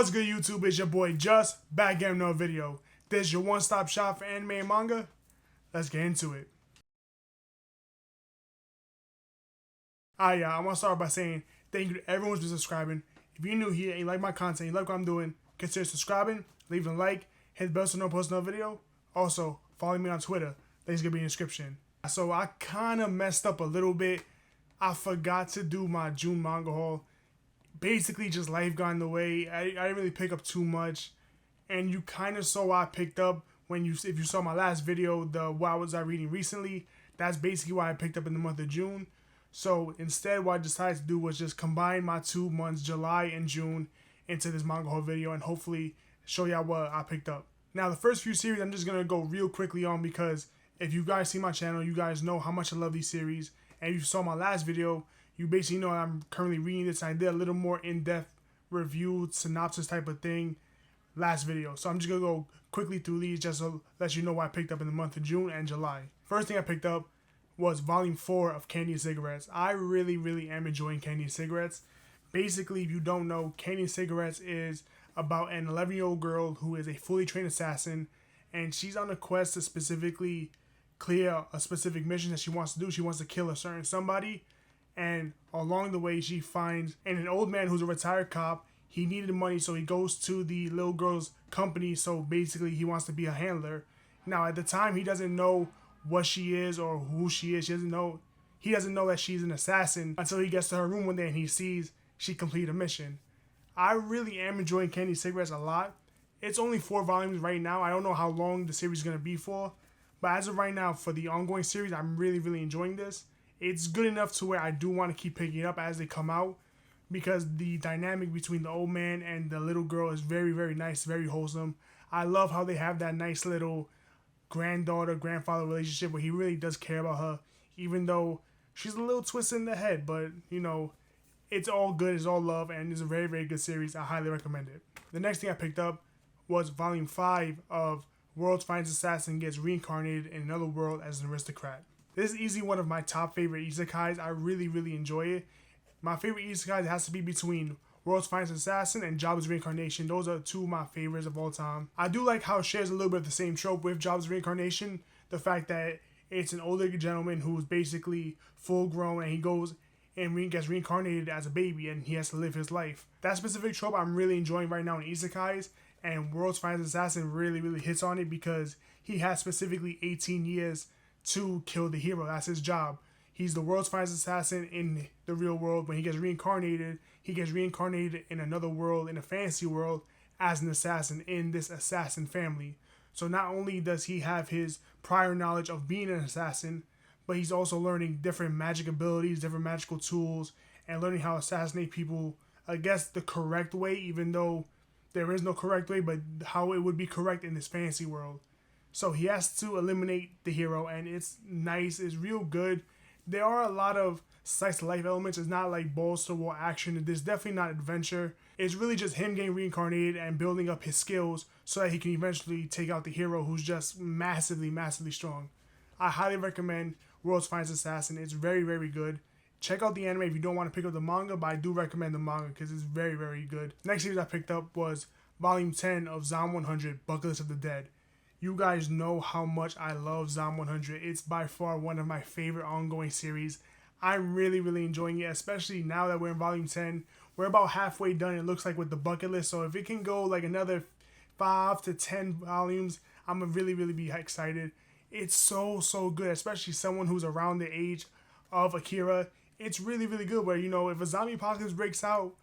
What's good, YouTube? It's your boy Just back again with another video. This is your one-stop shop for anime and manga. Let's get into it. I want to start by saying thank you to everyone who's been subscribing. If you're new here and you like my content, you like what I'm doing, consider subscribing, leaving a like, hit the bell so no post another video. Also, follow me on Twitter. Links gonna be in the description. So I kind of messed up a little bit. I forgot to do my June manga haul. Basically, just life got in the way. I didn't really pick up too much, and you kind of saw what I picked up when if you saw my last video, the what was I reading recently. That's basically what I picked up in the month of June. So instead, what I decided to do was just combine my 2 months, July and June, into this manga haul video, and hopefully show y'all what I picked up. Now, the first few series I'm just gonna go real quickly on, because if you guys see my channel, you guys know how much I love these series, and if you saw my last video, you basically know I'm currently reading this. I did a little more in-depth review, synopsis type of thing last video. So I'm just going to go quickly through these just to let you know what I picked up in the month of June and July. First thing I picked up was Volume 4 of Candy and Cigarettes. I really am enjoying Candy and Cigarettes. Basically, if you don't know, Candy and Cigarettes is about an 11-year-old girl who is a fully trained assassin, and she's on a quest to specifically clear a specific mission that she wants to do. She wants to kill a certain somebody. And along the way, she finds an old man who's a retired cop. He needed money, so he goes to the little girl's company. So basically, he wants to be a handler. Now, at the time, he doesn't know what she is or who she is. He doesn't know that she's an assassin until he gets to her room one day and he sees she completed a mission. I really am enjoying Candy Cigarettes a lot. It's only 4 volumes right now. I don't know how long the series is going to be for. But as of right now, for the ongoing series, I'm really enjoying this. It's good enough to where I do want to keep picking it up as they come out, because the dynamic between the old man and the little girl is very nice, very wholesome. I love how they have that nice little granddaughter-grandfather relationship where he really does care about her, even though she's a little twisted in the head. But, you know, it's all good, it's all love, and it's a very good series. I highly recommend it. The next thing I picked up was Volume 5 of World's Finest Assassin Gets Reincarnated in Another World as an Aristocrat. This is easily one of my top favorite isekais. I really enjoy it. My favorite isekais has to be between World's Finest Assassin and Job's Reincarnation. Those are 2 of my favorites of all time. I do like how it shares a little bit of the same trope with Job's Reincarnation. The fact that it's an older gentleman who's basically full grown and he goes and gets reincarnated as a baby and he has to live his life. That specific trope I'm really enjoying right now in isekais, and World's Finest Assassin really hits on it because he has specifically 18 years to kill the hero. That's his job. He's the world's finest assassin in the real world. When he gets reincarnated in another world, in a fantasy world, as an assassin in this assassin family. So not only does he have his prior knowledge of being an assassin, but he's also learning different magic abilities, different magical tools, and learning how to assassinate people, I guess the correct way, even though there is no correct way, but how it would be correct in this fantasy world. So he has to eliminate the hero, and it's nice. It's real good. There are a lot of slice of life elements. It's not like balls to wall action. There's definitely not adventure. It's really just him getting reincarnated and building up his skills so that he can eventually take out the hero, who's just massively strong. I highly recommend World's Finest Assassin. It's very good. Check out the anime if you don't want to pick up the manga, but I do recommend the manga because it's very good. Next series I picked up was Volume 10 of Zomb 100, Bucket List of the Dead. You guys know how much I love Zomb 100. It's by far one of my favorite ongoing series. I'm really enjoying it, especially now that we're in Volume 10. We're about halfway done, it looks like, with the bucket list. So if it can go like another 5 to 10 volumes, I'm going to really be excited. It's so good, especially someone who's around the age of Akira. It's really good, where, you know, if a zombie apocalypse breaks out,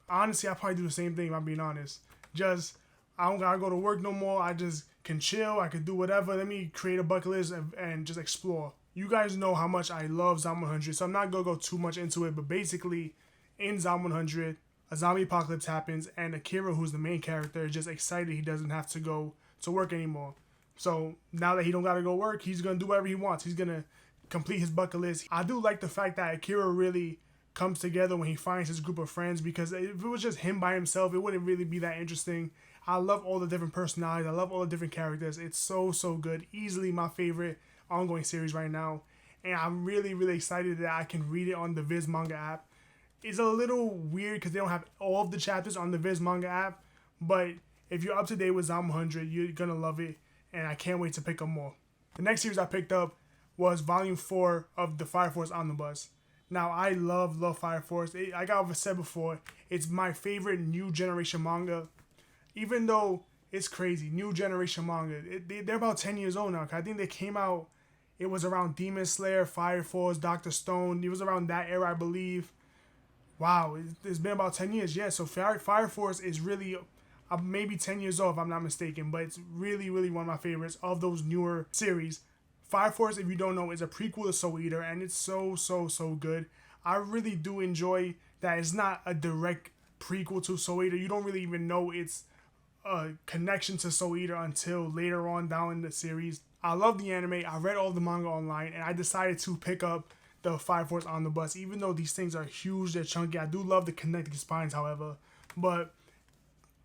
honestly, I'll probably do the same thing, if I'm being honest. Just, I don't gotta go to work no more. I just can chill. I could do whatever. Let me create a bucket list and just explore. You guys know how much I love Zomb 100, so I'm not gonna go too much into it. But basically, in Zomb 100, a zombie apocalypse happens, and Akira, who's the main character, is just excited he doesn't have to go to work anymore. So now that he don't gotta go work, he's gonna do whatever he wants. He's gonna complete his bucket list. I do like the fact that Akira really comes together when he finds his group of friends, because if it was just him by himself, it wouldn't really be that interesting. I love all the different personalities. I love all the different characters. It's so good. Easily my favorite ongoing series right now. And I'm really excited that I can read it on the Viz Manga app. It's a little weird because they don't have all of the chapters on the Viz Manga app, But if you're up to date with Zomb 100, you're gonna love it, and I can't wait to pick up more. The next series I picked up was Volume 4 of the Fire Force Omnibus. Now, I love Fire Force. Like I've said before, it's my favorite new generation manga. Even though it's crazy, new generation manga. They're about 10 years old now. I think they came out, it was around Demon Slayer, Fire Force, Dr. Stone. It was around that era, I believe. Wow, it's been about 10 years. Yeah, so Fire Force is really maybe 10 years old if I'm not mistaken. But it's really, really one of my favorites of those newer series. Fire Force, if you don't know, is a prequel to Soul Eater, and it's so good. I really do enjoy that it's not a direct prequel to Soul Eater. You don't really even know it's a connection to Soul Eater until later on down in the series. I love the anime. I read all the manga online, and I decided to pick up the Fire Force Omnibus. Even though these things are huge, they're chunky. I do love the connecting spines, however. But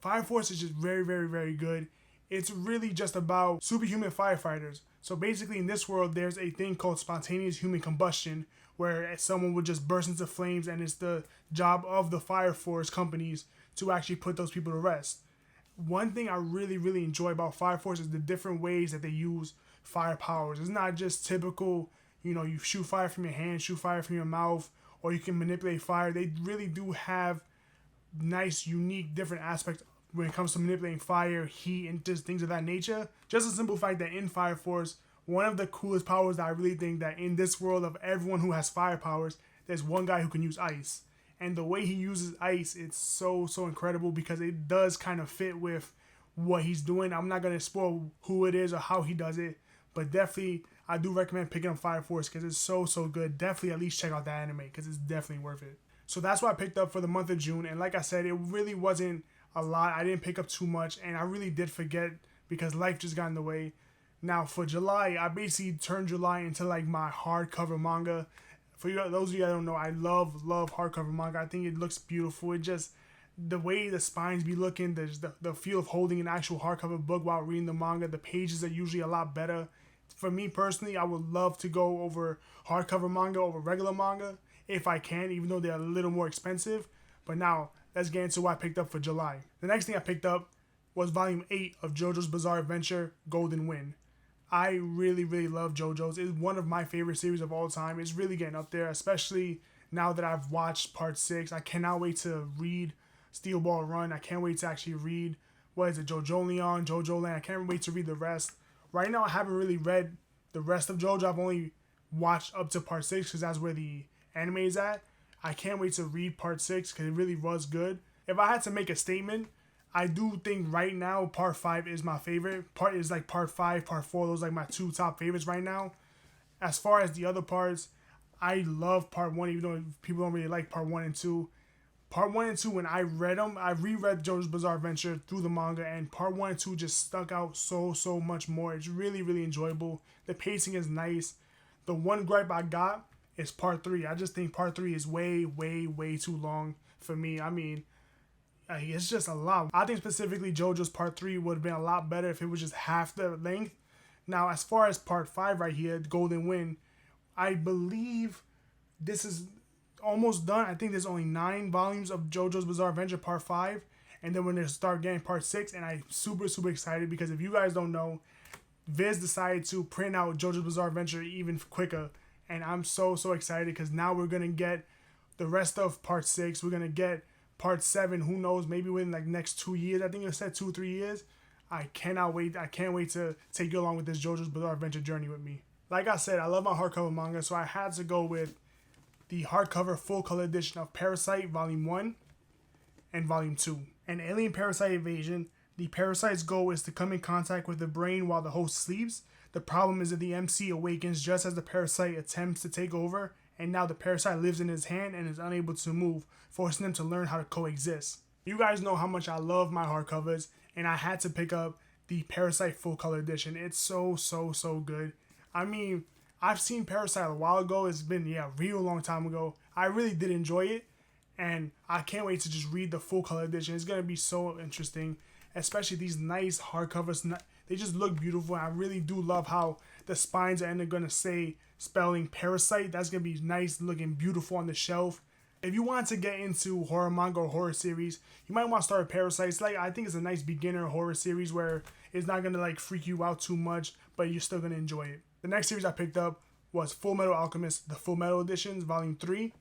Fire Force is just very good. It's really just about superhuman firefighters. So basically in this world, there's a thing called spontaneous human combustion, where someone would just burst into flames, and it's the job of the Fire Force companies to actually put those people to rest. One thing I really enjoy about Fire Force is the different ways that they use fire powers. It's not just typical, you shoot fire from your hand, shoot fire from your mouth, or you can manipulate fire. They really do have nice, unique, different aspects when it comes to manipulating fire, heat, and just things of that nature. Just a simple fact that in Fire Force, one of the coolest powers that I really think that in this world of everyone who has fire powers, there's one guy who can use ice. And the way he uses ice, it's so incredible because it does kind of fit with what he's doing. I'm not going to spoil who it is or how he does it, but definitely I do recommend picking up Fire Force because it's so good. Definitely at least check out that anime because it's definitely worth it. So that's what I picked up for the month of June. And like I said, it really wasn't a lot. I didn't pick up too much, and I really did forget because life just got in the way. Now for July, I basically turned July into like my hardcover manga. For you, those of you that don't know, I love hardcover manga. I think it looks beautiful. It just, the way the spines be looking, the feel of holding an actual hardcover book while reading the manga. The pages are usually a lot better. For me personally, I would love to go over hardcover manga over regular manga if I can, even though they're a little more expensive. But now, let's get into what I picked up for July. The next thing I picked up was Volume 8 of JoJo's Bizarre Adventure, Golden Wind. I really love JoJo's. It's one of my favorite series of all time. It's really getting up there, especially now that I've watched Part 6. I cannot wait to read Steel Ball Run. I can't wait to actually read, JoJo Leon, JoJo Land. I can't wait to read the rest. Right now, I haven't really read the rest of JoJo. I've only watched up to Part 6 because that's where the anime is at. I can't wait to read Part 6 because it really was good. If I had to make a statement, I do think right now Part 5 is my favorite. Part 5, Part 4, those are like my two top favorites right now. As far as the other parts, I love Part 1, even though people don't really like Part 1 and 2. Part 1 and 2, when I read them, I reread JoJo's Bizarre Adventure through the manga, and Part 1 and 2 just stuck out so much more. It's really enjoyable. The pacing is nice. The one gripe I got is Part 3. I just think Part 3 is way too long for me. I mean, it's just a lot. I think specifically JoJo's Part 3 would have been a lot better if it was just half the length. Now, as far as Part 5 right here, Golden Wind, I believe this is almost done. I think there's only 9 volumes of JoJo's Bizarre Adventure Part 5. And then when they start getting Part 6, and I'm super excited because if you guys don't know, Viz decided to print out JoJo's Bizarre Adventure even quicker. And I'm so excited because now we're going to get the rest of Part 6. We're going to get Part 7, who knows, maybe within like next 2 years. I think it said 2-3 years. I cannot wait. I can't wait to take you along with this JoJo's Bizarre Adventure journey with me. Like I said, I love my hardcover manga, so I had to go with the hardcover full color edition of Parasite Volume 1 and Volume 2. An alien parasite invasion. The parasite's goal is to come in contact with the brain while the host sleeps. The problem is that the MC awakens just as the parasite attempts to take over, and now the parasite lives in his hand and is unable to move, forcing them to learn how to coexist. You guys know how much I love my hardcovers, and I had to pick up the Parasite full color edition. It's so good. I mean, I've seen Parasite a while ago. It's been, a real long time ago. I really did enjoy it, and I can't wait to just read the full color edition. It's going to be so interesting, especially these nice hardcovers. They just look beautiful. I really do love how the spines are going to say spelling Parasite. That's going to be nice looking, beautiful on the shelf. If you want to get into horror manga or horror series, you might want to start with Parasite. It's like, I think it's a nice beginner horror series where it's not gonna like freak you out too much, but you're still gonna enjoy it. The next series I picked up was Fullmetal Alchemist, the Fullmetal editions, Volume 3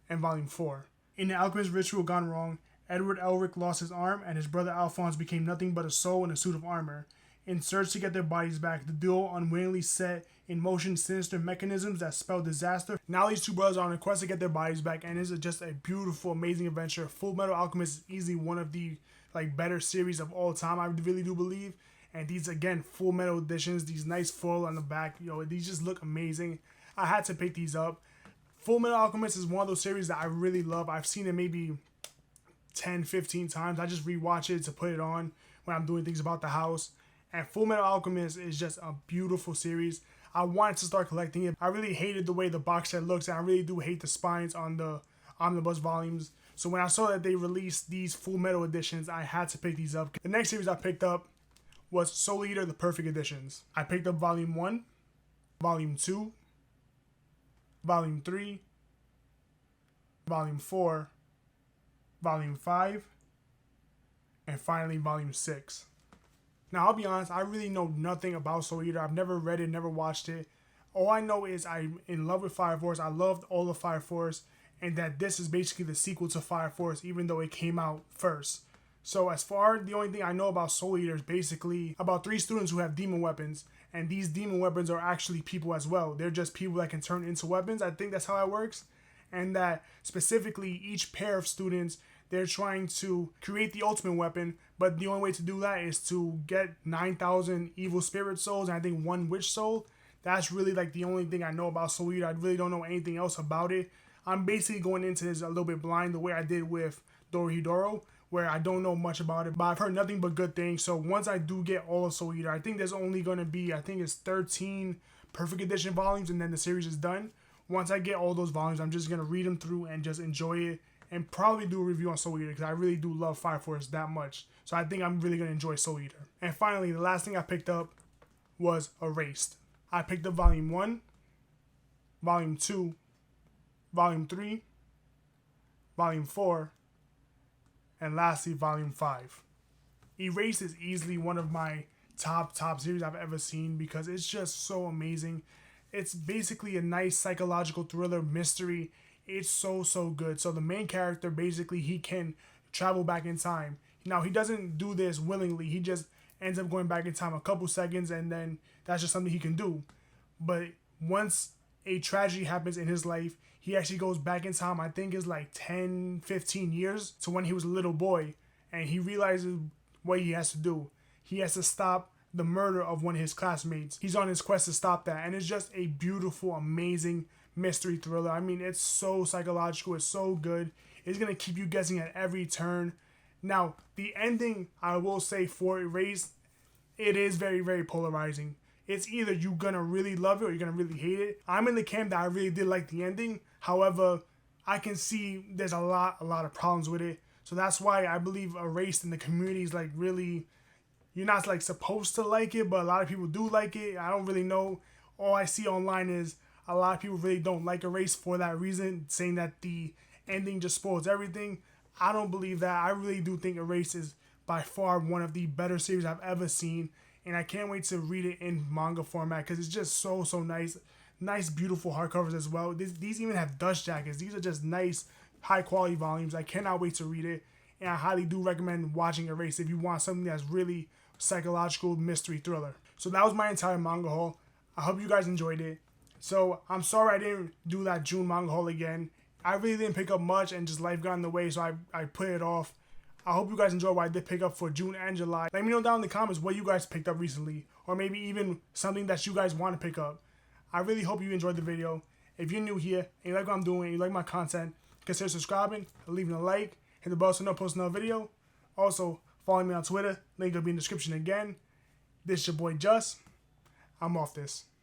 and Volume 4. In the Alchemist ritual gone wrong, Edward Elric lost his arm and his brother Alphonse became nothing but a soul in a suit of armor. In search to get their bodies back, the duo unwillingly set in motion sinister mechanisms that spell disaster. Now these two brothers are on a quest to get their bodies back, and it's just a beautiful, amazing adventure. Fullmetal Alchemist is easily one of the better series of all time, I really do believe. And these, again, Fullmetal editions, these nice foil on the back, these just look amazing. I had to pick these up. Fullmetal Alchemist is one of those series that I really love. I've seen it maybe 10, 15 times. I just rewatch it to put it on when I'm doing things about the house. And Fullmetal Alchemist is just a beautiful series. I wanted to start collecting it. I really hated the way the box set looks, and I really do hate the spines on the omnibus volumes. So when I saw that they released these Fullmetal editions, I had to pick these up. The next series I picked up was Soul Eater, the Perfect Editions. I picked up Volume 1, Volume 2, Volume 3, Volume 4, Volume 5, and finally Volume 6. Now, I'll be honest, I really know nothing about Soul Eater. I've never read it, never watched it. All I know is I'm in love with Fire Force. I loved all of Fire Force, and that this is basically the sequel to Fire Force, even though it came out first. So as far, the only thing I know about Soul Eater is basically about 3 students who have demon weapons, and these demon weapons are actually people as well. They're just people that can turn into weapons. I think that's how it works. And that specifically each pair of students, they're trying to create the ultimate weapon, but the only way to do that is to get 9,000 evil spirit souls and I think 1 witch soul. That's really the only thing I know about Soul Eater. I really don't know anything else about it. I'm basically going into this a little bit blind, the way I did with Dorohedoro, where I don't know much about it, but I've heard nothing but good things. So once I do get all of Soul Eater, I think there's only going to be, I think it's 13 Perfect Edition volumes, and then the series is done. Once I get all those volumes, I'm just going to read them through and just enjoy it, and probably do a review on Soul Eater, because I really do love Fire Force that much. So I think I'm really going to enjoy Soul Eater. And finally, the last thing I picked up was Erased. I picked up Volume 1, Volume 2, Volume 3, Volume 4, and lastly, Volume 5. Erased is easily one of my top series I've ever seen, because it's just so amazing. It's basically a nice psychological thriller mystery. It's so good. So the main character, basically, he can travel back in time. Now, he doesn't do this willingly. He just ends up going back in time a couple seconds, and then that's just something he can do. But once a tragedy happens in his life, he actually goes back in time, I think it's 10, 15 years to when he was a little boy, and he realizes what he has to do. He has to stop the murder of one of his classmates. He's on his quest to stop that, and it's just a beautiful, amazing mystery thriller. I mean, it's so psychological, it's so good. It's gonna keep you guessing at every turn. Now, the ending, I will say, for Erased, it is very polarizing. It's either you're gonna really love it or you're gonna really hate it. I'm in the camp that I really did like the ending. However, I can see there's a lot of problems with it. So that's why I believe Erased in the community is really, you're not supposed to like it, but a lot of people do like it. I don't really know. All I see online is a lot of people really don't like Erased for that reason, saying that the ending just spoils everything. I don't believe that. I really do think Erased is by far one of the better series I've ever seen, and I can't wait to read it in manga format, because it's just so nice. Nice, beautiful hardcovers as well. These even have dust jackets. These are just nice, high quality volumes. I cannot wait to read it, and I highly do recommend watching Erased if you want something that's really psychological mystery thriller. So that was my entire manga haul. I hope you guys enjoyed it. So I'm sorry I didn't do that June manga haul again. I really didn't pick up much, and just life got in the way, so I put it off. I hope you guys enjoyed what I did pick up for June and July. Let me know down in the comments what you guys picked up recently, or maybe even something that you guys want to pick up. I really hope you enjoyed the video. If you're new here and you like what I'm doing, and you like my content, consider subscribing, leaving a like, hit the bell so no post another video. Also, follow me on Twitter. Link will be in the description again. This is your boy Just. I'm off this.